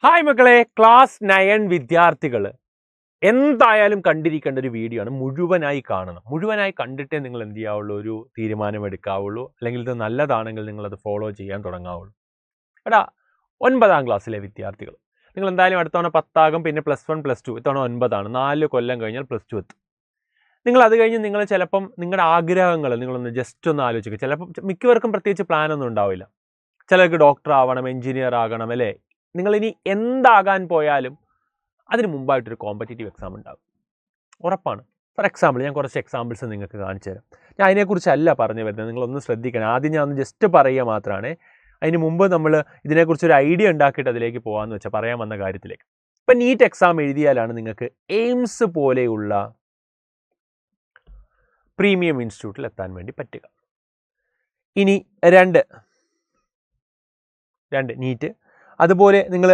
Hi മക്കളെ, class 9 വിദ്യാർത്ഥികൾ എന്തായാലും കണ്ടിരിക്കേണ്ട ഒരു വീഡിയോ ആണ്. മുഴുവനായി കാണണം. മുഴുവനായി കണ്ടിട്ടേ നിങ്ങൾ എന്ത് ചെയ്യാവുള്ളൂ, ഒരു തീരുമാനമെടുക്കാവുള്ളൂ. അല്ലെങ്കിൽ ഇത് നല്ലതാണെങ്കിൽ നിങ്ങളത് ഫോളോ ചെയ്യാൻ തുടങ്ങാവുള്ളൂ. എടാ, 9ാം ക്ലാസ്സിലെ വിദ്യാർത്ഥികൾ, നിങ്ങൾ എന്തായാലും അടുത്ത തവണ 10 പിന്നെ +1 +2, ഇത്തവണ 9 4 കൊല്ലം കഴിഞ്ഞാൽ +2 എത്തും. നിങ്ങൾ അത് കഴിഞ്ഞ് നിങ്ങൾ ചിലപ്പം നിങ്ങളുടെ ആഗ്രഹങ്ങൾ നിങ്ങളൊന്ന് ജസ്റ്റ് ഒന്ന് ആലോചിക്കുക. ചിലപ്പം മിക്കവർക്കും പ്രത്യേകിച്ച് പ്ലാനൊന്നും ഉണ്ടാവില്ല. ചിലർക്ക് ഡോക്ടർ ആവണം, എഞ്ചിനീയർ ആകണം, അല്ലേ? നിങ്ങളിനി എന്താകാൻ പോയാലും അതിന് മുമ്പായിട്ടൊരു കോമ്പറ്റേറ്റീവ് എക്സാം ഉണ്ടാകും, ഉറപ്പാണ്. ഫോർ എക്സാമ്പിൾ, ഞാൻ കുറച്ച് എക്സാമ്പിൾസ് നിങ്ങൾക്ക് കാണിച്ചു തരാം. ഞാൻ അതിനെക്കുറിച്ചല്ല പറഞ്ഞു വരുന്നത്, നിങ്ങളൊന്ന് ശ്രദ്ധിക്കണം. ആദ്യം ഞാൻ ഒന്ന് ജസ്റ്റ് പറയുക മാത്രമാണ്. അതിന് മുമ്പ് നമ്മൾ ഇതിനെക്കുറിച്ചൊരു ഐഡിയ ഉണ്ടാക്കിയിട്ട് അതിലേക്ക് പോകാമെന്ന് വെച്ചാൽ പറയാൻ വന്ന കാര്യത്തിലേക്ക്. ഇപ്പം നീറ്റ് എക്സാം എഴുതിയാലാണ് നിങ്ങൾക്ക് എയിംസ് പോലെയുള്ള പ്രീമിയം ഇൻസ്റ്റിറ്റ്യൂട്ടിൽ എത്താൻ വേണ്ടി പറ്റുക. ഇനി രണ്ട് നീറ്റ്. അതുപോലെ നിങ്ങൾ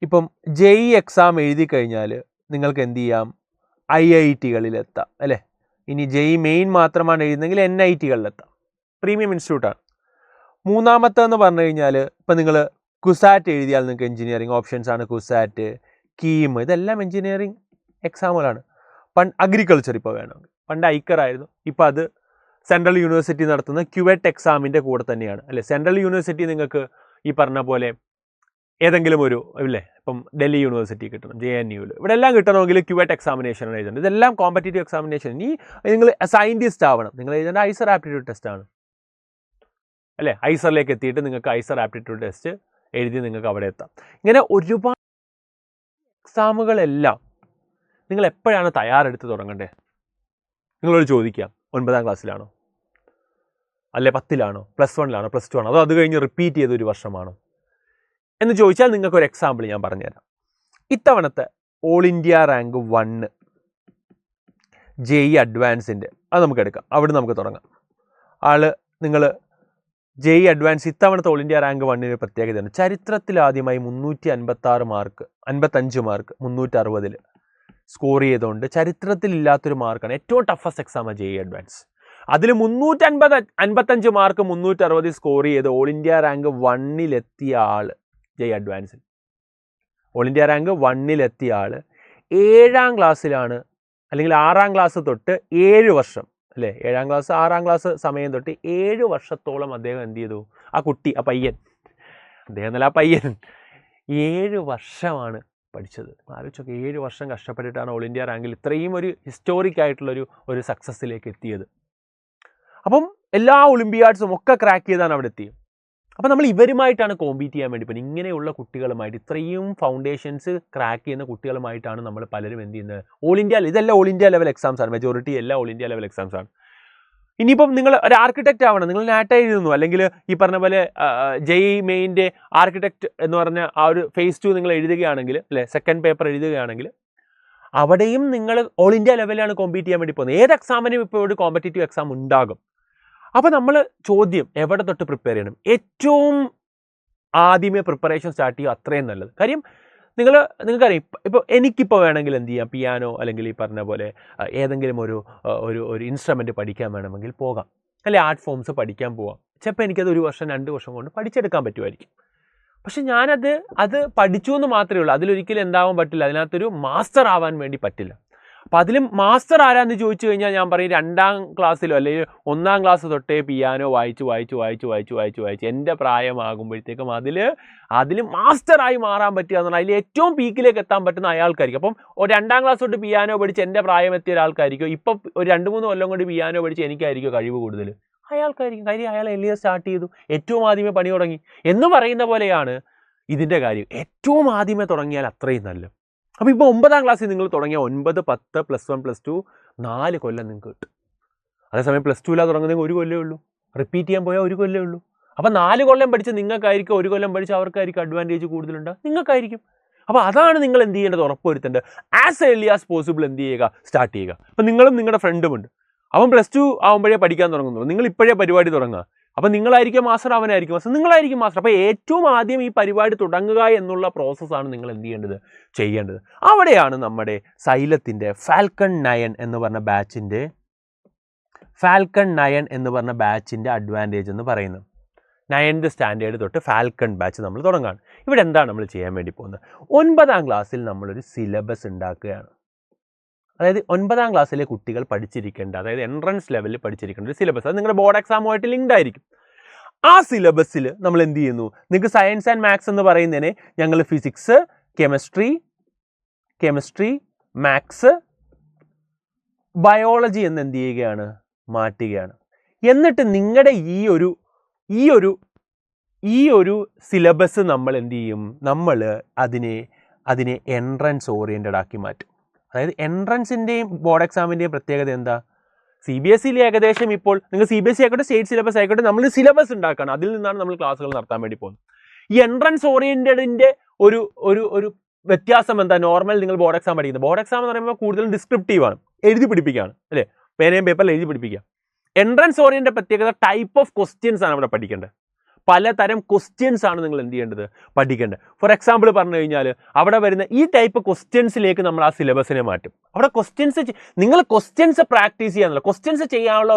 ഇപ്പം JEE എക്സാം എഴുതി കഴിഞ്ഞാൽ നിങ്ങൾക്ക് എന്ത് ചെയ്യാം, IIT-കളിലെത്താം, അല്ലേ? ഇനി JEE മെയിൻ മാത്രമാണ് എഴുതുന്നതെങ്കിൽ NIT-കളിലെത്താം. പ്രീമിയം ഇൻസ്റ്റിറ്റ്യൂട്ടാണ്. മൂന്നാമത്തെന്ന് പറഞ്ഞു കഴിഞ്ഞാൽ ഇപ്പം നിങ്ങൾ കുസാറ്റ് എഴുതിയാൽ നിങ്ങൾക്ക് എഞ്ചിനീയറിംഗ് ഓപ്ഷൻസ് ആണ്. കുസാറ്റ്, കീം, ഇതെല്ലാം എഞ്ചിനീയറിംഗ് എക്സാമുകളാണ്. അഗ്രികൾച്ചർ ഇപ്പോൾ വേണമെങ്കിൽ, പണ്ട് ഐക്കർ ആയിരുന്നു, ഇപ്പോൾ അത് സെൻട്രൽ യൂണിവേഴ്സിറ്റി നടത്തുന്ന ക്യുവെറ്റ് എക്സാമിൻ്റെ കൂടെ തന്നെയാണ്, അല്ലേ? സെൻട്രൽ യൂണിവേഴ്സിറ്റി നിങ്ങൾക്ക് ഈ പറഞ്ഞ പോലെ ഏതെങ്കിലും ഒരു, ഇല്ലേ, ഇപ്പം ഡൽഹി യൂണിവേഴ്സിറ്റി കിട്ടണം, JNUവിൽ, ഇവിടെ എല്ലാം കിട്ടണമെങ്കിൽ ക്യുവെറ്റ് എക്സാമിനേഷനാണ് എഴുതുന്നത്. ഇതെല്ലാം കോമ്പറ്റേറ്റീവ് എക്സാമിനേഷൻ. ഇനി നിങ്ങൾ സയൻറ്റിസ്റ്റ് ആവണം, നിങ്ങൾ എഴുതേണ്ട ഐസർ ആപ്റ്റിറ്റ്യൂഡ് ടെസ്റ്റാണ്, അല്ലേ? ഐസറിലേക്ക് എത്തിയിട്ട് നിങ്ങൾക്ക് ഐസർ ആപ്റ്റിറ്റ്യൂഡ് ടെസ്റ്റ് എഴുതി നിങ്ങൾക്ക് അവിടെ എത്താം. ഇങ്ങനെ ഒരുപാട് എക്സാമുകളെല്ലാം നിങ്ങൾ എപ്പോഴാണ് തയ്യാറെടുത്ത് തുടങ്ങേണ്ടത്? നിങ്ങളോട് ചോദിക്കാം, 9ാം ക്ലാസ്സിലാണോ, അല്ലെ 10ലാണോ, +1-ലാണോ, +2 ആണോ, അതോ അത് കഴിഞ്ഞ് റിപ്പീറ്റ് ചെയ്ത ഒരു വർഷമാണോ എന്ന് ചോദിച്ചാൽ നിങ്ങൾക്കൊരു എക്സാമ്പിൾ ഞാൻ പറഞ്ഞുതരാം. ഇത്തവണത്തെ ഓൾ ഇന്ത്യ റാങ്ക് 1 JEE അഡ്വാൻസിൻ്റെ അത് നമുക്ക് എടുക്കാം. അവിടെ നമുക്ക് തുടങ്ങാം. നിങ്ങൾ JEE അഡ്വാൻസ് ഇത്തവണത്തെ ഓൾ ഇന്ത്യ റാങ്ക് 1 പ്രത്യേകതയാണ്. ചരിത്രത്തിലാദ്യമായി 356 മാർക്ക്, 55 മാർക്ക് 360-ൽ സ്കോർ ചെയ്തുകൊണ്ട് ചരിത്രത്തിലില്ലാത്തൊരു മാർക്കാണ്. ഏറ്റവും ടഫസ്റ്റ് എക്സാമാണ് JEE അഡ്വാൻസ്. അതിൽ 355 മാർക്ക് 360 സ്കോർ ചെയ്ത് ഓൾ ഇന്ത്യ റാങ്ക് 1-ലെത്തിയ ആൾ, JEE അഡ്വാൻസിൽ ഓൾ ഇന്ത്യ റാങ്ക് 1-ലെത്തിയ ആൾ 7ാം ക്ലാസ്സിലാണ്, അല്ലെങ്കിൽ 6ാം ക്ലാസ് തൊട്ട് 7 വർഷം, അല്ലേ? 7ാം ക്ലാസ് 6ാം ക്ലാസ് സമയം തൊട്ട് 7 വർഷത്തോളം അദ്ദേഹം എന്ത് ചെയ്തു? ആ കുട്ടി, ആ പയ്യൻ, അദ്ദേഹം എന്നല്ല, ആ പയ്യൻ 7 വർഷമാണ് പഠിച്ചത്. ആലോചിച്ചൊക്കെ, 7 വർഷം കഷ്ടപ്പെട്ടിട്ടാണ് ഓൾ ഇന്ത്യ റാങ്കിൽ ഇത്രയും ഒരു ഹിസ്റ്റോറിക് ആയിട്ടുള്ളൊരു സക്സസ്സിലേക്ക് എത്തിയത്. അപ്പം എല്ലാ ഒളിമ്പിയാഡ്സും ഒക്കെ ക്രാക്ക് ചെയ്താണ് അവിടെ എത്തിയത്. അപ്പം നമ്മൾ ഇവരുമായിട്ടാണ് കോമ്പീറ്റ് ചെയ്യാൻ വേണ്ടി പോകുന്നത്. ഇങ്ങനെയുള്ള കുട്ടികളുമായിട്ട്, ഇത്രയും ഫൗണ്ടേഷൻസ് ക്രാക്ക് ചെയ്യുന്ന കുട്ടികളുമായിട്ടാണ് നമ്മൾ പലരും എന്ത് ചെയ്യുന്നത്? ഓൾ ഇന്ത്യ, ഇതെല്ലാം ഓൾ ഇന്ത്യ ലെവൽ എക്സാംസ് ആണ്, മെജോറിറ്റി എല്ലാം ഓൾ ഇന്ത്യ ലെവൽ എക്സാംസ് ആണ്. ഇനിയിപ്പം നിങ്ങൾ ഒരു ആർക്കിടെക്റ്റ് ആവണം, നിങ്ങൾ നാറ്റ എഴുതുന്നു, അല്ലെങ്കിൽ ഈ പറഞ്ഞ പോലെ JEE മെയിൻ്റെ ആർക്കിടെക്റ്റ് എന്ന് പറഞ്ഞ ആ ഒരു phase 2 നിങ്ങൾ എഴുതുകയാണെങ്കിൽ, അല്ലേ, സെക്കൻഡ് പേപ്പർ എഴുതുകയാണെങ്കിൽ, അവിടെയും നിങ്ങൾ ഓൾ ഇന്ത്യ ലെവലാണ് കോമ്പീറ്റ് ചെയ്യാൻ വേണ്ടി പോകുന്നത്. ഏത് എക്സാമിനും ഇപ്പോൾ ഒരു കോമ്പറ്റേറ്റീവ് എക്സാം ഉണ്ടാകും. അപ്പോൾ നമ്മൾ ചോദ്യം എവിടെ തൊട്ട് പ്രിപ്പയർ ചെയ്യണം? ഏറ്റവും ആദ്യമേ പ്രിപ്പറേഷൻ സ്റ്റാർട്ട് ചെയ്യുക അത്രയും നല്ലത്. കാര്യം നിങ്ങൾക്കറിയാം, ഇപ്പോൾ എനിക്കിപ്പോൾ വേണമെങ്കിൽ എന്ത് ചെയ്യാം, പിയാനോ അല്ലെങ്കിൽ ഈ പറഞ്ഞ പോലെ ഏതെങ്കിലും ഒരു ഇൻസ്ട്രുമെൻറ്റ് പഠിക്കാൻ വേണമെങ്കിൽ പോകാം, അല്ലെ? ആർട്ട് ഫോംസ് പഠിക്കാൻ പോകാം. ചിലപ്പോൾ എനിക്കത് 1 വർഷം 2 വർഷം കൊണ്ട് പഠിച്ചെടുക്കാൻ പറ്റുമായിരിക്കും. പക്ഷെ അത് പഠിച്ചു എന്ന് മാത്രമേ ഉള്ളൂ, അതിലൊരിക്കലും എന്താവാൻ പറ്റില്ല, അതിനകത്തൊരു മാസ്റ്റർ ആവാൻ വേണ്ടി പറ്റില്ല. അപ്പോൾ അതിലും മാസ്റ്റർ ആരാന്ന് ചോദിച്ചു കഴിഞ്ഞാൽ ഞാൻ പറയും 2ാം ക്ലാസ്സിലോ അല്ലെങ്കിൽ 1ാം ക്ലാസ് തൊട്ടേ പിയാനോ വായിച്ച് എൻ്റെ പ്രായമാകുമ്പോഴത്തേക്കും അതിൽ മാസ്റ്ററായി മാറാൻ പറ്റുക എന്ന് പറഞ്ഞാൽ അതിൽ ഏറ്റവും പീക്കിലേക്ക് എത്താൻ പറ്റുന്ന അയാൾക്കായിരിക്കും. അപ്പം ഒരു 2ാം ക്ലാസ് തൊട്ട് പിയാനോ പഠിച്ച് എൻ്റെ പ്രായം എത്തിയ ഒരാൾക്കായിരിക്കും ഇപ്പം ഒരു 2-3 കൊല്ലം കൊണ്ട് പിയാനോ പഠിച്ച് എനിക്കായിരിക്കും കഴിവ് കൂടുതൽ, അയാൾക്കായിരിക്കും. കാര്യം അയാൾ എളിയ സ്റ്റാർട്ട് ചെയ്തു, ഏറ്റവും ആദ്യമേ പണി തുടങ്ങി എന്ന് പറയുന്ന പോലെയാണ് ഇതിൻ്റെ കാര്യം. ഏറ്റവും ആദ്യമേ തുടങ്ങിയാൽ അത്രയും നല്ലത്. അപ്പോൾ ഇപ്പോൾ 9ാം ക്ലാസ്സിൽ നിങ്ങൾ തുടങ്ങിയ 9, 10, +1, +2 4 കൊല്ലം നിങ്ങൾക്ക് കിട്ടും. അതേസമയം +2-ലാണ് തുടങ്ങുന്നതെങ്കിൽ 1 കൊല്ലമേ ഉള്ളൂ, റിപ്പീറ്റ് ചെയ്യാൻ പോയാൽ 1 കൊല്ലമേ ഉള്ളൂ. അപ്പോൾ 4 കൊല്ലം പഠിച്ച് നിങ്ങൾക്കായിരിക്കും, 1 കൊല്ലം പഠിച്ച് അവർക്കായിരിക്കും അഡ്വാൻറ്റേജ് കൂടുതലുണ്ടാകും, നിങ്ങൾക്കായിരിക്കും. അപ്പോൾ അതാണ് നിങ്ങൾ എന്ത് ചെയ്യേണ്ടത്, ഉറപ്പുവരുത്തേണ്ടത്. ആസ് ഏർലി ആസ് പോസിബിൾ എന്ത് ചെയ്യുക, സ്റ്റാർട്ട് ചെയ്യുക. അപ്പോൾ നിങ്ങളും നിങ്ങളുടെ ഫ്രണ്ടുമുണ്ട്, അവൻ +2 ആകുമ്പോഴേ പഠിക്കാൻ തുടങ്ങുന്നുള്ളൂ, നിങ്ങൾ ഇപ്പോഴേ പരിപാടി തുടങ്ങുക. അപ്പോൾ നിങ്ങളായിരിക്കും മാസ്റ്റർ, അവനായിരിക്കും മാസ്റ്റർ, നിങ്ങളായിരിക്കും മാസ്റ്റർ. അപ്പോൾ ഏറ്റവും ആദ്യം ഈ പരിപാടി തുടങ്ങുക എന്നുള്ള പ്രോസസ്സാണ് നിങ്ങൾ എന്ത് ചെയ്യേണ്ടത്. അവിടെയാണ് നമ്മുടെ സൈലത്തിൻ്റെ ഫാൽക്കൺ 9 എന്ന് പറഞ്ഞ ബാച്ചിൻ്റെ അഡ്വാൻറ്റേജ് എന്ന് പറയുന്നത്. 9th സ്റ്റാൻഡേർഡ് തൊട്ട് ഫാൽക്കൺ ബാച്ച് നമ്മൾ തുടങ്ങുകയാണ്. ഇവിടെ എന്താണ് നമ്മൾ ചെയ്യാൻ വേണ്ടി പോകുന്നത്? 9ാം ക്ലാസ്സിൽ നമ്മളൊരു സിലബസ് ഉണ്ടാക്കുകയാണ്. അതായത് 9ാം ക്ലാസ്സിലെ കുട്ടികൾ പഠിച്ചിരിക്കേണ്ട, അതായത് എൻട്രൻസ് ലെവലിൽ പഠിച്ചിരിക്കേണ്ട ഒരു സിലബസ്, അത് നിങ്ങളുടെ ബോർഡ് എക്സാമുമായിട്ട് ലിങ്ക്ഡ് ആയിരിക്കും. ആ സിലബസിൽ നമ്മൾ എന്ത് ചെയ്യുന്നു? നിങ്ങൾക്ക് സയൻസ് ആൻഡ് മാത്സ് എന്ന് പറയുന്നതിനെ ഞങ്ങൾ ഫിസിക്സ്, കെമിസ്ട്രി, മാത്സ്, ബയോളജി എന്ന് എന്ത് ചെയ്യുകയാണ്? മാറ്റുകയാണ്. എന്നിട്ട് നിങ്ങളുടെ ഈ ഒരു സിലബസ് നമ്മൾ എന്ത് ചെയ്യും? നമ്മൾ അതിനെ എൻട്രൻസ് ഓറിയൻറ്റഡ് ആക്കി മാറ്റും. അതായത് എൻട്രൻസിൻ്റെയും ബോർഡ് എക്സാമിൻ്റെയും പ്രത്യേകത എന്താ? CBSE ഏകദേശം ഇപ്പോൾ നിങ്ങൾ CBSE ആയിക്കോട്ടെ, സ്റ്റേറ്റ് സിലബസ് ആയിക്കോട്ടെ, നമ്മൾ സിലബസ് ഉണ്ടാക്കുകയാണ്. അതിൽ നിന്നാണ് നമ്മൾ ക്ലാസ്സുകൾ നടത്താൻ വേണ്ടി പോകുന്നത്. ഈ എൻട്രൻസ് ഓറിയൻറ്റഡിൻ്റെ ഒരു വ്യത്യാസം എന്താ? നോർമൽ നിങ്ങൾ ബോർഡ് എക്സാം പഠിക്കുന്നത്, ബോർഡ് എക്സാം എന്ന് പറയുമ്പോൾ കൂടുതലും ഡിസ്ക്രിപ്റ്റീവാണ്, എഴുതി പിടിപ്പിക്കുകയാണ് അല്ലേ? പേനയും പേപ്പറിൽ എഴുതി പിടിപ്പിക്കുക. എൻട്രൻസ് ഓറിയൻറ്റഡ് പ്രത്യേകത ടൈപ്പ് ഓഫ് ക്വസ്റ്റ്യൻസ് ആണ് അവിടെ പഠിക്കേണ്ടത്. പലതരം ക്വസ്റ്റ്യൻസ് ആണ് നിങ്ങൾ എന്ത് ചെയ്യേണ്ടത്? പഠിക്കേണ്ടത്. ഫോർ എക്സാമ്പിൾ പറഞ്ഞു കഴിഞ്ഞാൽ അവിടെ വരുന്ന ഈ ടൈപ്പ് ക്വസ്റ്റ്യൻസിലേക്ക് നമ്മൾ ആ സിലബസിനെ മാറ്റും. അവിടെ നിങ്ങൾ ക്വസ്റ്റ്യൻസ് പ്രാക്ടീസ് ചെയ്യാന്നുള്ള, ക്വസ്റ്റ്യൻസ് ചെയ്യാനുള്ള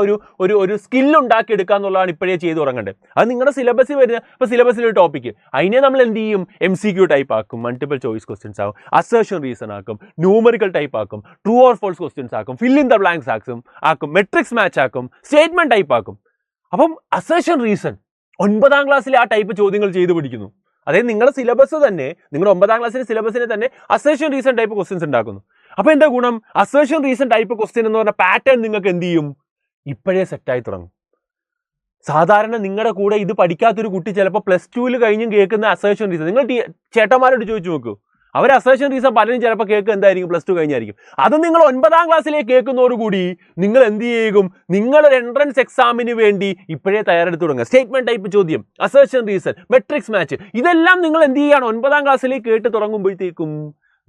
ഒരു സ്കിൽ ഉണ്ടാക്കി എടുക്കുക എന്നുള്ളതാണ് ഇപ്പോഴേ ചെയ്ത് തുടങ്ങേണ്ടത്. അത് നിങ്ങളുടെ സിലബസിൽ വരുന്ന, ഇപ്പോൾ സിലബസിലൊരു ടോപ്പിക്ക്, അതിനെ നമ്മൾ എന്ത് ചെയ്യും? MCQ ടൈപ്പ് ആക്കും, മൾട്ടിപ്പിൾ ചോയ്സ് ക്വസ്റ്റ്യൻസ് ആക്കും, അസേർഷൻ റീസൺ ആക്കും, ന്യൂമറിക്കൽ ടൈപ്പ് ആക്കും, ട്രൂ ഓർ ഫോൾസ് ക്വസ്റ്റ്യൻസ് ആക്കും, ഫിൽ ഇൻ ദ ബ്ലാങ്ക്സ് ആക്കും, മെട്രിക്സ് മാച്ച് ആക്കും, സ്റ്റേറ്റ്മെന്റ് ടൈപ്പ് ആക്കും. അപ്പം അസേർഷൻ റീസൺ 9ാം ക്ലാസ്സിൽ ആ ടൈപ്പ് ചോദ്യങ്ങൾ ചെയ്ത് പഠിക്കുന്നു. അതായത് നിങ്ങളുടെ സിലബസ് തന്നെ, നിങ്ങളുടെ 9ാം ക്ലാസ്സിലെ സിലബസിനെ തന്നെ അസേർഷൻ റീസൺ ടൈപ്പ് ക്വസ്റ്റ്യൻസ് ഉണ്ടാക്കുന്നു. അപ്പോൾ എന്താ ഗുണം? അസേർഷൻ റീസൺ ടൈപ്പ് ക്വസ്റ്റ്യൻ എന്ന് പറഞ്ഞ പാറ്റേൺ നിങ്ങൾക്ക് എന്ത് ചെയ്യും? ഇപ്പോഴേ സെറ്റായി തുടങ്ങും. സാധാരണ നിങ്ങളുടെ കൂടെ ഇത് പഠിക്കാത്തൊരു കുട്ടി ചിലപ്പോൾ +2 കഴിഞ്ഞും കേൾക്കുന്ന അസേർഷൻ റീസൺ, നിങ്ങൾ ചേട്ടന്മാരോട് ചോദിച്ചു നോക്കൂ, അവർ അസേർഷൻ റീസൺ പലരും ചിലപ്പോൾ കേൾക്കുക എന്തായിരിക്കും? +2 കഴിഞ്ഞായിരിക്കും. അത് നിങ്ങൾ 9ാം ക്ലാസ്സിലേക്ക് കേൾക്കുന്നതോടുകൂടി നിങ്ങൾ എന്ത് ചെയ്യും? നിങ്ങളൊരു എൻട്രൻസ് എക്സാമിന് വേണ്ടി ഇപ്പോഴേ തയ്യാറെടുത്ത് തുടങ്ങുക. സ്റ്റേറ്റ്മെന്റ് ടൈപ്പ് ചോദ്യം, അസേർഷൻ റീസൺ, മെട്രിക്സ് മാച്ച്, ഇതെല്ലാം നിങ്ങൾ എന്ത് ചെയ്യാണ്? 9ാം ക്ലാസ്സിലേക്ക് കേട്ട് തുടങ്ങുമ്പോഴത്തേക്കും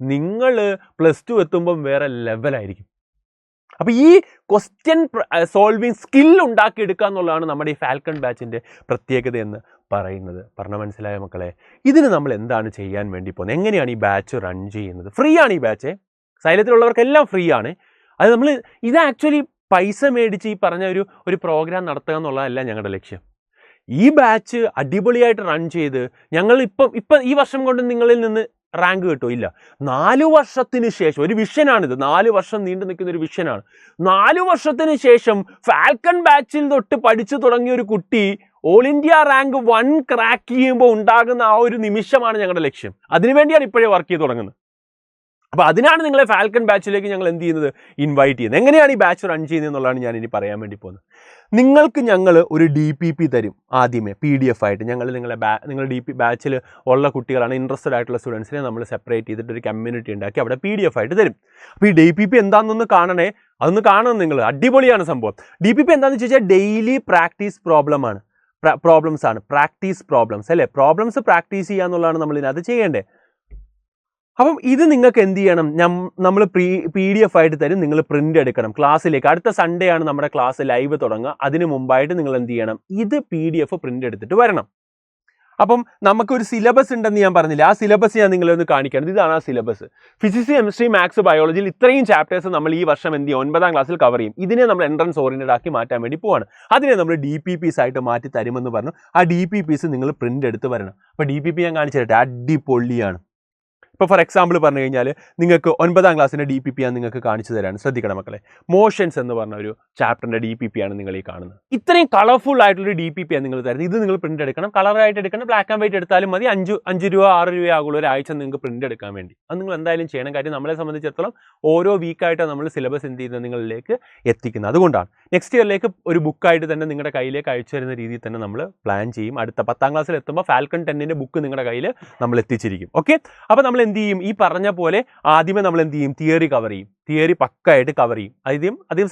നിങ്ങൾ +2 എത്തുമ്പം വേറെ ലെവലായിരിക്കും. അപ്പോൾ ഈ ക്വസ്റ്റ്യൻ സോൾവിങ് സ്കിൽ ഉണ്ടാക്കിയെടുക്കുക എന്നുള്ളതാണ് നമ്മുടെ ഈ ഫാൽക്കൺ ബാച്ചിൻ്റെ പ്രത്യേകത എന്ന് പറയുന്നത്. പറഞ്ഞ മനസ്സിലായ മക്കളെ? ഇതിന് നമ്മൾ എന്താണ് ചെയ്യാൻ വേണ്ടി പോകുന്നത്? എങ്ങനെയാണ് ഈ ബാച്ച് റൺ ചെയ്യുന്നത്? ഫ്രീ ആണ് ഈ ബാച്ച്. സൈലത്തിലുള്ളവർക്കെല്ലാം ഫ്രീ ആണ്. അത് നമ്മൾ ഇത് ആക്ച്വലി പൈസ മേടിച്ച് ഈ പറഞ്ഞ ഒരു പ്രോഗ്രാം നടത്തുക എന്നുള്ളതല്ല ഞങ്ങളുടെ ലക്ഷ്യം. ഈ ബാച്ച് അടിപൊളിയായിട്ട് റൺ ചെയ്ത് ഞങ്ങൾ ഇപ്പം ഈ വർഷം കൊണ്ട് നിങ്ങളിൽ നിന്ന് റാങ്ക് കിട്ടുമോ? ഇല്ല. 4 വർഷത്തിന് ശേഷം, ഒരു വിഷനാണിത്, 4 വർഷം നീണ്ടു നിൽക്കുന്ന ഒരു വിഷനാണ്. 4 വർഷത്തിന് ശേഷം ഫാൽക്കൺ ബാച്ചിൽ തൊട്ട് പഠിച്ചു തുടങ്ങിയ ഒരു കുട്ടി ഓൾ ഇന്ത്യ റാങ്ക് 1 ക്രാക്ക് ചെയ്യുമ്പോൾ ഉണ്ടാകുന്ന ആ ഒരു നിമിഷമാണ് ഞങ്ങളുടെ ലക്ഷ്യം. അതിനുവേണ്ടിയാണ് ഇപ്പോഴേ വർക്ക് ചെയ്ത് തുടങ്ങുന്നത്. അപ്പോൾ അതിനാണ് നിങ്ങളെ ഫാൽക്കൺ ബാച്ചിലേക്ക് ഞങ്ങൾ എന്ത് ചെയ്യുന്നത്? ഇൻവൈറ്റ് ചെയ്യുന്നത്. എങ്ങനെയാണ് ഈ ബാച്ച് റൺ ചെയ്യുന്നത് എന്നുള്ളതാണ് ഞാൻ ഇനി പറയാൻ വേണ്ടി പോകുന്നത്. നിങ്ങൾക്ക് ഞങ്ങൾ ഒരു DPP തരും ആദ്യമേ, PDF ആയിട്ട്. നിങ്ങൾ ബാച്ചിൽ ഉള്ള കുട്ടികളാണ്, ഇൻട്രസ്റ്റഡ് ആയിട്ടുള്ള സ്റ്റുഡൻസിനെ നമ്മൾ സെപ്പറേറ്റ് ചെയ്തിട്ട് ഒരു കമ്മ്യൂണിറ്റി ഉണ്ടാക്കി അവിടെ PDF ആയിട്ട് തരും. അപ്പോൾ ഈ DPP എന്താണെന്നൊന്ന് കാണണേ, അതൊന്ന് കാണണം നിങ്ങൾ. അടിപൊളിയാണ് സംഭവം. DPP എന്താണെന്ന് ചോദിച്ചാൽ ഡെയിലി പ്രാക്ടീസ് പ്രോബ്ലംസ് ആണ്. പ്രാക്ടീസ് പ്രോബ്ലംസ് അല്ലേ? പ്രോബ്ലംസ് പ്രാക്ടീസ് ചെയ്യുക എന്നുള്ളതാണ് നമ്മൾ ഇതിനകത്ത് ചെയ്യേണ്ടത്. അപ്പം ഇത് നിങ്ങൾക്ക് എന്ത് ചെയ്യണം? നമ്മൾ PDF ആയിട്ട് തരും, നിങ്ങൾ പ്രിന്റ് എടുക്കണം. ക്ലാസ്സിലേക്ക് അടുത്ത സൺഡേ ആണ് നമ്മുടെ ക്ലാസ് ലൈവ് തുടങ്ങുക. അതിന് മുമ്പായിട്ട് നിങ്ങൾ എന്ത് ചെയ്യണം? ഇത് PDF പ്രിന്റ് എടുത്തിട്ട് വരണം. അപ്പം നമുക്കൊരു സിലബസ് ഉണ്ടെന്ന് ഞാൻ പറഞ്ഞില്ല, ആ സിലബസ് ഞാൻ നിങ്ങളെ ഒന്ന് കാണിക്കണം. ഇതാണ് ആ സിലബസ്. ഫിസിക്സ്, കെമിസ്ട്രി, മാത്സ്, ബയോളജിയിൽ ഇത്രയും ചാപ്റ്റേഴ്സ് നമ്മൾ ഈ വർഷം എന്ത് ചെയ്യും? 9ാം ക്ലാസ്സിൽ കവർ ചെയ്യും. ഇതിനെ നമ്മൾ എൻട്രൻസ് ഓറിയന്റഡ് ആക്കി മാറ്റാൻ വേണ്ടി പോവാണ്. അതിനെ നമ്മൾ DPPs ആയിട്ട് മാറ്റി തരുമെന്ന് പറഞ്ഞു. ആ DPPs നിങ്ങൾ പ്രിന്റ് എടുത്ത് വരണം. അപ്പോൾ DPP ഞാൻ കാണിച്ചു തരട്ടെ, അടിപൊളിയാണ്. ഇപ്പോൾ ഫോർ എക്സാമ്പിൾ പറഞ്ഞു കഴിഞ്ഞാൽ നിങ്ങൾക്ക് 9ാം ക്ലാസ്സിൻ്റെ DPP ആണ് നിങ്ങൾക്ക് കാണിച്ചു തരാണ്. ശ്രദ്ധിക്കണം മക്കളെ. മോഷൻസ് എന്ന് പറഞ്ഞ ഒരു ചാപ്റ്ററിൻ്റെ DPP ആണ് നിങ്ങൾ ഈ കാണുന്നത്. ഇത്രയും കളർഫുൾ ആയിട്ടുള്ളൊരു DPP ആണ് നിങ്ങൾ തരുന്നത്. ഇത് നിങ്ങൾ പ്രിന്റ് എടുക്കണം, കളറായിട്ട് എടുക്കണം, ബ്ലാക്ക് ആൻഡ് വൈറ്റ് എടുത്താലും മതി. 5 രൂപ 6 രൂപ ആകുള്ളൂ ഒരാഴ്ച നിങ്ങൾക്ക് പ്രിന്റ് എടുക്കാൻ വേണ്ടി. അത് നിങ്ങൾ എന്തായാലും ചെയ്യണം. കാര്യം നമ്മളെ സംബന്ധിച്ചിടത്തോളം ഓരോ വീക്കായിട്ടാണ് നമ്മൾ സിലബസ് എന്ത് ചെയ്യുന്നത് നിങ്ങളിലേക്ക് എത്തിക്കുന്നത്. അതുകൊണ്ടാണ് നെക്സ്റ്റ് ഇയറിലേക്ക് ഒരു ബുക്കായിട്ട് തന്നെ നിങ്ങളുടെ കയ്യിലേക്ക് അയച്ചു തരുന്ന രീതിയിൽ തന്നെ നമ്മൾ പ്ലാൻ ചെയ്യും. അടുത്ത 10ാം ക്ലാസ്സിൽ എത്തുമ്പോൾ ഫാൽക്കൺ 10ന്റെ ബുക്ക് നിങ്ങളുടെ കയ്യിൽ നമ്മൾ എത്തിച്ചിരിക്കും. ഓക്കെ, അപ്പോൾ നമ്മൾ എന്ത് ചെയ്യും? ഈ പറഞ്ഞ പോലെ ആദ്യമേ നമ്മൾ എന്ത് ചെയ്യും? തിയറി കവർ ചെയ്യും. തിയറി പക്കായിട്ട് കവർ ചെയ്യും. ആദ്യം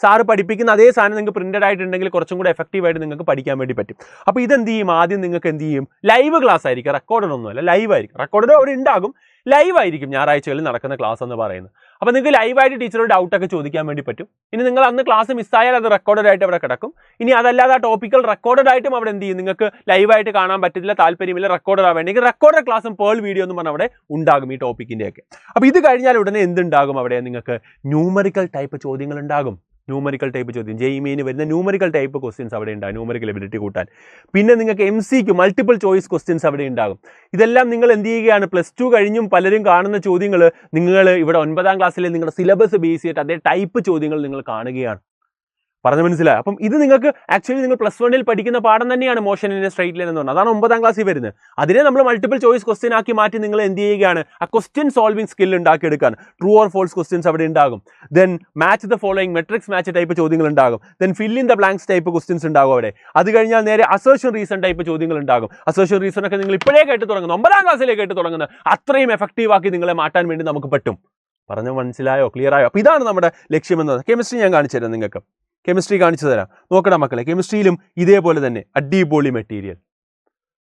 സാറ് പഠിപ്പിക്കുന്ന അതേ സാധനം നിങ്ങൾക്ക് പ്രിന്റഡ് ആയിട്ടുണ്ടെങ്കിൽ കുറച്ചും കൂടെ എഫക്റ്റീവായിട്ട് നിങ്ങൾക്ക് പഠിക്കാൻ വേണ്ടി പറ്റും. അപ്പോൾ ഇതെന്ത് ചെയ്യും? ആദ്യം നിങ്ങൾക്ക് എന്ത് ചെയ്യും? ലൈവ് ക്ലാസ് ആയിരിക്കും, റെക്കോർഡഡ് ഒന്നുമല്ല, ലൈവ് ആയിരിക്കും. റെക്കോർഡഡ് അവിടെ ഉണ്ടാകും, ലൈവ് ആയിരിക്കും ഞായറാഴ്ചകളിൽ നടക്കുന്ന ക്ലാസ് എന്ന് പറയുന്നത്. അപ്പോൾ നിങ്ങൾക്ക് ലൈവായിട്ട് ടീച്ചറോട് ഡൗട്ടൊക്കെ ചോദിക്കാൻ വേണ്ടി പറ്റും. ഇനി നിങ്ങൾ അന്ന് ക്ലാസ് മിസ്സായാൽ അത് റെക്കോർഡഡ് ആയിട്ട് അവിടെ കിടക്കും. ഇനി അതല്ലാതെ ആ ടോപ്പിക്കൽ റെക്കോർഡഡ് ആയിട്ടും അവിടെ എന്ത് ചെയ്യും? നിങ്ങൾക്ക് ലൈവായിട്ട് കാണാൻ പറ്റില്ല, താല്പര്യമില്ല, റെക്കോർഡഡ് ആവേണ്ടെങ്കിൽ റെക്കോർഡഡ് ക്ലാസ്സും പേൾ വീഡിയോ എന്ന് പറഞ്ഞാൽ അവിടെ ഉണ്ടാകും ഈ ടോപ്പിക്കിൻ്റെയൊക്കെ. അപ്പോൾ ഇത് കഴിഞ്ഞാൽ ഉടനെ എന്തുണ്ടാകും? അവിടെ നിങ്ങൾക്ക് ന്യൂമറിക്കൽ ടൈപ്പ് ചോദ്യങ്ങൾ ഉണ്ടാകും. ന്യൂമറിക്കൽ ടൈപ്പ് ചോദ്യം, ജെഇമെയിന് വരുന്ന ന്യൂമറിക്കൽ ടൈപ്പ് ക്വസ്റ്റ്യൻസ് അവിടെ ഉണ്ടാകും, ന്യൂമറിക്കൽ എബിലിറ്റി കൂട്ടാൻ. പിന്നെ നിങ്ങൾക്ക് MCQ മൾട്ടിപ്പിൾ ചോയ്സ് ക്വസ്റ്റ്യൻസ് അവിടെ ഉണ്ടാകും. ഇതെല്ലാം നിങ്ങൾ എന്ത് ചെയ്യുകയാണ്, +2 കഴിഞ്ഞും പലരും കാണുന്ന ചോദ്യങ്ങൾ നിങ്ങൾ ഇവിടെ 9ാം ക്ലാസ്സിലെ നിങ്ങളുടെ സിലബസ് ബേസ് ചെയ്തിട്ട് അതേ ടൈപ്പ് ചോദ്യങ്ങൾ നിങ്ങൾ കാണുകയാണ്. പറഞ്ഞു മനസ്സിലായി? അപ്പം ഇത് നിങ്ങൾക്ക് ആക്ച്വലി നിങ്ങൾ +1 പഠിക്കുന്ന പാഠം തന്നെയാണ് motion in A straight line എന്ന് പറഞ്ഞാൽ. അതാണ് 9ാം ക്ലാസ്സിൽ വരുന്നത്. അതിനെ നമ്മൾ മൾട്ടിപ്പിൾ ചോയ്സ് ക്വസ്റ്റ്യൻ ആക്കി മാറ്റി നിങ്ങൾ എന്ത് ചെയ്യുകയാണ്, ആ ക്വസ്റ്റ്യൻ സോൾവിംഗ് സ്കിൽ ഉണ്ടാക്കിയെടുക്കാൻ. ട്രൂ ഓർ ഫോൾസ് ക്വസ്റ്റ്യൻസ് അവിടെ ഉണ്ടാകും. Then match the following matrix match type ചോദ്യങ്ങൾ ഉണ്ടാകും. Then fill in the blanks type questions ഉണ്ടാകും അവിടെ. അത് കഴിഞ്ഞാൽ നേരെ അസേർഷൻ റീസൺ ടൈപ്പ് ചോദ്യങ്ങൾ ഉണ്ടാകും. അസേർഷൻ റീസൺ ഒക്കെ നിങ്ങൾ ഇപ്പോഴേ കേട്ട് തുടങ്ങുന്നത്, 9ാം ക്ലാസ്സിലേക്ക് കേട്ട് തുടങ്ങുന്നത്, അത്രയും എഫക്റ്റീവ് ആക്കി നിങ്ങളെ മാറ്റാൻ വേണ്ടി നമുക്ക് പറ്റും. പറഞ്ഞു മനസ്സിലായോ? ക്ലിയർ ആയോ? അപ്പോൾ ഇതാണ് നമ്മുടെ ലക്ഷ്യമെന്നത്. കെമിസ്ട്രി ഞാൻ കാണിച്ചു തരാം നിങ്ങൾക്ക്. കെമിസ്ട്രി കാണിച്ചു തരാം. നോക്കണം മക്കളെ, കെമിസ്ട്രിയിലും ഇതേപോലെ തന്നെ അടിപൊളി മെറ്റീരിയൽ.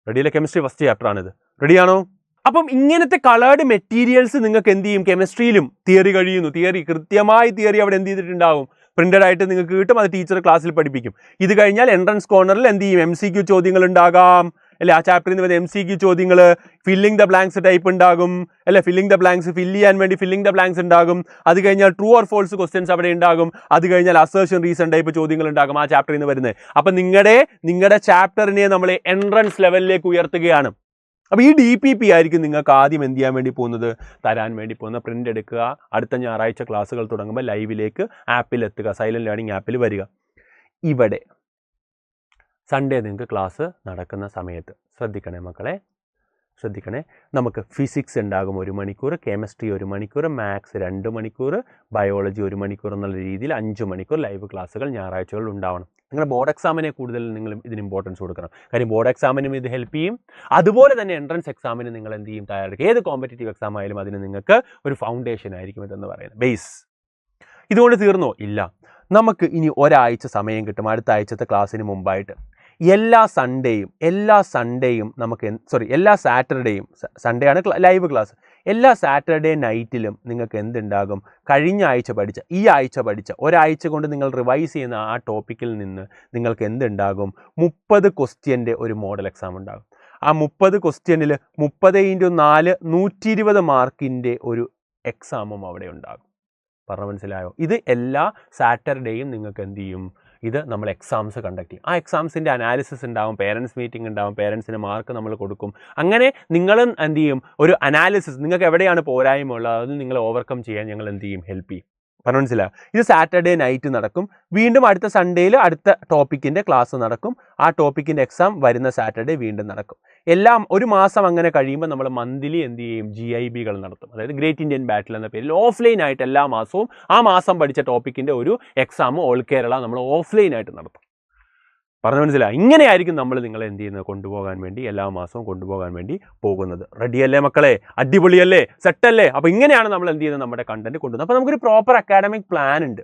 റെഡിയല്ലേ? കെമിസ്ട്രി ഫസ്റ്റ് ചാപ്റ്റർ ആണിത്. റെഡിയാണോ? അപ്പം ഇങ്ങനത്തെ കളേർഡ് മെറ്റീരിയൽസ് നിങ്ങൾക്ക് എന്ത് ചെയ്യും, കെമിസ്ട്രിയിലും തിയറി കഴിയുന്നു. കൃത്യമായി തിയറി അവിടെ എന്ത് ചെയ്തിട്ടുണ്ടാവും, പ്രിന്റഡ് ആയിട്ട് നിങ്ങൾക്ക് കിട്ടും. അത് ടീച്ചർ ക്ലാസ്സിൽ പഠിപ്പിക്കും. ഇത് കഴിഞ്ഞാൽ എൻട്രൻസ് കോർണറിൽ എന്ത് ചെയ്യും, MCQ ചോദ്യങ്ങൾ ഉണ്ടാകാം അല്ലെ? ആ ചാപ്റ്ററിൽ നിന്ന് വരുന്ന MCQ ചോദ്യങ്ങൾ, ഫില്ലിംഗ് ദ ബ്ലാങ്ക്സ് ടൈപ്പ് ഉണ്ടാകും അല്ലെ? ഫില്ലിംഗ് ദ ബ്ലാങ്ക്സ് ഫില്ല് ചെയ്യാൻ വേണ്ടി ഫില്ലിംഗ് ദ ബ്ലാങ്ക്സ് ഉണ്ടാകും. അത് കഴിഞ്ഞാൽ ട്രൂ ഓർ ഫോൾസ് ക്വസ്റ്റ്യൻസ് അവിടെ ഉണ്ടാകും. അത് കഴിഞ്ഞാൽ അസേർഷൻ റീസൺ ടൈപ്പ് ചോദ്യങ്ങൾ ഉണ്ടാകും ആ ചാപ്റ്ററിൽ നിന്ന് വരുന്നത്. അപ്പം നിങ്ങളുടെ ചാപ്റ്ററിനെ നമ്മൾ എൻട്രൻസ് ലെവലിലേക്ക് ഉയർത്തുകയാണ്. അപ്പോൾ ഈ DPP ആയിരിക്കും നിങ്ങൾക്ക് ആദ്യം എന്ത് ചെയ്യാൻ വേണ്ടി പോകുന്നത്, തരാൻ വേണ്ടി പോകുന്ന. പ്രിന്റ് എടുക്കുക, അടുത്ത ഞായറാഴ്ച ക്ലാസ്സുകൾ തുടങ്ങുമ്പോൾ ലൈവിലേക്ക് ആപ്പിൽ എത്തുക, സൈലന്റ് ലേണിംഗ് ആപ്പിൽ വരിക. ഇവിടെ സൺഡേ നിങ്ങൾക്ക് ക്ലാസ് നടക്കുന്ന സമയത്ത് ശ്രദ്ധിക്കണേ മക്കളെ, ശ്രദ്ധിക്കണേ. നമുക്ക് ഫിസിക്സ് ഉണ്ടാകും 1 മണിക്കൂർ, കെമിസ്ട്രി 1 മണിക്കൂർ, മാത്സ് 2 മണിക്കൂർ, ബയോളജി 1 മണിക്കൂർ എന്നുള്ള രീതിയിൽ 5 മണിക്കൂർ ലൈവ് ക്ലാസ്സുകൾ ഞായറാഴ്ചകളിൽ ഉണ്ടാവണം. നിങ്ങളുടെ ബോർഡ് എക്സാമിനെ കൂടുതൽ നിങ്ങൾ ഇതിന് ഇമ്പോർട്ടൻസ് കൊടുക്കണം. കാര്യം ബോർഡ് എക്സാമിനും ഇത് ഹെൽപ്പ് ചെയ്യും. അതുപോലെ തന്നെ എൻട്രൻസ് എക്സാമിന് നിങ്ങൾ എന്ത് ചെയ്യും, തയ്യാറെടുക്കുക. ഏത് കോമ്പറ്റേറ്റീവ് എക്സാം ആയാലും അതിന് നിങ്ങൾക്ക് ഒരു ഫൗണ്ടേഷൻ ആയിരിക്കും ഇതെന്ന് പറയുന്നത്, ബേസ്. ഇതുകൊണ്ട് തീർന്നോ? ഇല്ല. നമുക്ക് ഇനി ഒരാഴ്ച സമയം കിട്ടും അടുത്ത ആഴ്ചത്തെ ക്ലാസ്സിന് മുമ്പായിട്ട്. എല്ലാ സൺഡേയും നമുക്ക് എല്ലാ സാറ്റർഡേയും, സൺഡേ ആണ് ലൈവ് ക്ലാസ്, എല്ലാ സാറ്റർഡേ നൈറ്റിലും നിങ്ങൾക്ക് എന്തുണ്ടാകും, കഴിഞ്ഞ ആഴ്ച പഠിച്ച, ഈ ആഴ്ച പഠിച്ച, ഒരാഴ്ച കൊണ്ട് നിങ്ങൾ റിവൈസ് ചെയ്യുന്ന ആ ടോപ്പിക്കിൽ നിന്ന് നിങ്ങൾക്ക് എന്തുണ്ടാകും, 30 ക്വസ്റ്റ്യൻ്റെ ഒരു മോഡൽ എക്സാം ഉണ്ടാകും. ആ 30 ക്വസ്റ്റ്യനിൽ 30x4 120 മാർക്കിൻ്റെ ഒരു എക്സാമും അവിടെ ഉണ്ടാകും. പറഞ്ഞ മനസ്സിലായോ? ഇത് എല്ലാ സാറ്റർഡേയും നിങ്ങൾക്ക് എന്ത് ചെയ്യും, ഇത് നമ്മൾ എക്സാംസ് കണ്ടക്ട് ചെയ്യും. ആ എക്സാംസിൻ്റെ അനാലിസിസ് ഉണ്ടാവും, പേരൻസ് മീറ്റിംഗ് ഉണ്ടാവും, പേരൻസിന് മാർക്ക് നമ്മൾ കൊടുക്കും. അങ്ങനെ നിങ്ങളും എന്ത് ചെയ്യും, ഒരു അനാലിസിസ്, നിങ്ങൾക്ക് എവിടെയാണ് പോരായ്മ ഉള്ളത് അത് നിങ്ങൾ ഓവർകം ചെയ്യാൻ ഞങ്ങൾ എന്ത് ചെയ്യും, ഹെൽപ്പ് ചെയ്യും. പറഞ്ഞു മനസ്സിലാവും? ഇത് സാറ്റർഡേ നൈറ്റ് നടക്കും. വീണ്ടും അടുത്ത സൺഡേയിൽ അടുത്ത ടോപ്പിക്കിൻ്റെ ക്ലാസ് നടക്കും. ആ ടോപ്പിക്കിൻ്റെ എക്സാം വരുന്ന സാറ്റർഡേ വീണ്ടും നടക്കും. എല്ലാം ഒരു മാസം അങ്ങനെ കഴിയുമ്പോൾ നമ്മൾ മന്ത്ലി എന്ത് ചെയ്യും, GIBകൾ നടത്തും. അതായത് ഗ്രേറ്റ് ഇന്ത്യൻ ബാറ്റിൽ എന്ന പേരിൽ ഓഫ്ലൈൻ ആയിട്ട് എല്ലാ മാസവും ആ മാസം പഠിച്ച ടോപ്പിക്കിൻ്റെ ഒരു എക്സാം ഓൾ കേരള നമ്മൾ ഓഫ്ലൈൻ ആയിട്ട് നടത്തും. പറഞ്ഞു മനസ്സിലായി? ഇങ്ങനെയായിരിക്കും നമ്മൾ നിങ്ങളെ എന്ത് ചെയ്യുന്നത്, കൊണ്ടുപോകാൻ വേണ്ടി, എല്ലാ മാസവും കൊണ്ടുപോകാൻ വേണ്ടി പോകുന്നത്. റെഡിയല്ലേ മക്കളെ? അടിപൊളിയല്ലേ? സെറ്റല്ലേ? അപ്പോൾ ഇങ്ങനെയാണ് നമ്മൾ എന്ത് ചെയ്യുന്നത്, നമ്മുടെ കണ്ടന്റ് കൊണ്ടുവന്നത്. അപ്പോൾ നമുക്കൊരു പ്രോപ്പർ അക്കാഡമിക് പ്ലാൻ ഉണ്ട്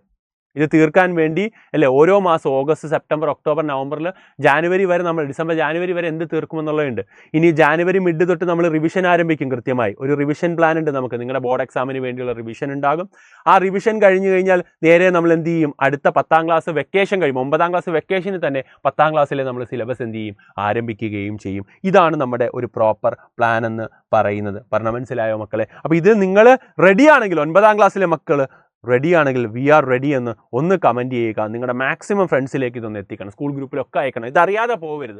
ഇത് തീർക്കാൻ വേണ്ടി അല്ലേ. ഓരോ മാസം ഓഗസ്റ്റ്, സെപ്റ്റംബർ, ഒക്ടോബർ, നവംബറിൽ, ജാനുവരി വരെ നമ്മൾ, ഡിസംബർ, ജാനുവരി വരെ എന്ത് തീർക്കുമെന്നുള്ളതുണ്ട്. ഇനി ജാനുവരി മിഡ് തൊട്ട് നമ്മൾ റിവിഷൻ ആരംഭിക്കും. കൃത്യമായി ഒരു റിവിഷൻ പ്ലാൻ ഉണ്ട് നമുക്ക്. നിങ്ങളുടെ ബോർഡ് എക്സാമിന് വേണ്ടിയുള്ള റിവിഷൻ ഉണ്ടാകും. ആ റിവിഷൻ കഴിഞ്ഞ് കഴിഞ്ഞാൽ നേരെ നമ്മൾ എന്ത് ചെയ്യും, അടുത്ത 10ാം ക്ലാസ് വെക്കേഷൻ കഴിയും. 9ാം ക്ലാസ് വെക്കേഷന് തന്നെ 10ാം ക്ലാസ്സിലെ നമ്മൾ സിലബസ് എന്ത് ചെയ്യും, ആരംഭിക്കുകയും ചെയ്യും. ഇതാണ് നമ്മുടെ ഒരു പ്രോപ്പർ പ്ലാൻ എന്ന് പറയുന്നത്. പറഞ്ഞാൽ മനസ്സിലായോ മക്കളെ? അപ്പോൾ ഇത് നിങ്ങൾ റെഡിയാണെങ്കിൽ, 9ാം ക്ലാസ്സിലെ മക്കൾ റെഡിയാണെങ്കിൽ വി ആർ റെഡി എന്ന് ഒന്ന് കമൻറ്റ് ചെയ്യുക. നിങ്ങളുടെ മാക്സിമം ഫ്രണ്ട്സിലേക്ക് ഇതൊന്ന് എത്തിക്കണം, സ്കൂൾ ഗ്രൂപ്പിലൊക്കെ അയക്കണം. ഇതറിയാതെ പോകരുത്.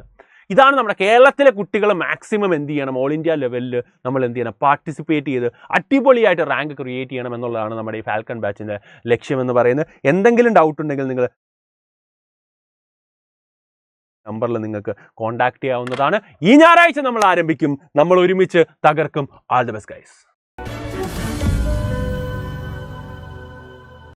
ഇതാണ് നമ്മുടെ കേരളത്തിലെ കുട്ടികൾ മാക്സിമം എന്ത് ചെയ്യണം, ഓൾ ഇന്ത്യ ലെവലിൽ നമ്മൾ എന്ത് ചെയ്യണം, പാർട്ടിസിപ്പേറ്റ് ചെയ്ത് അടിപൊളിയായിട്ട് റാങ്ക് ക്രിയേറ്റ് ചെയ്യണം എന്നുള്ളതാണ് നമ്മുടെ ഈ ഫാൽക്കൺ ബാച്ചിൻ്റെ ലക്ഷ്യമെന്ന് പറയുന്നത്. എന്തെങ്കിലും ഡൗട്ട് ഉണ്ടെങ്കിൽ നിങ്ങൾ നമ്പറിൽ നിങ്ങൾക്ക് കോൺടാക്ട് ചെയ്യാവുന്നതാണ്. ഈ ഞായറാഴ്ച നമ്മൾ ആരംഭിക്കും. നമ്മൾ ഒരുമിച്ച് തകർക്കും. All the best guys.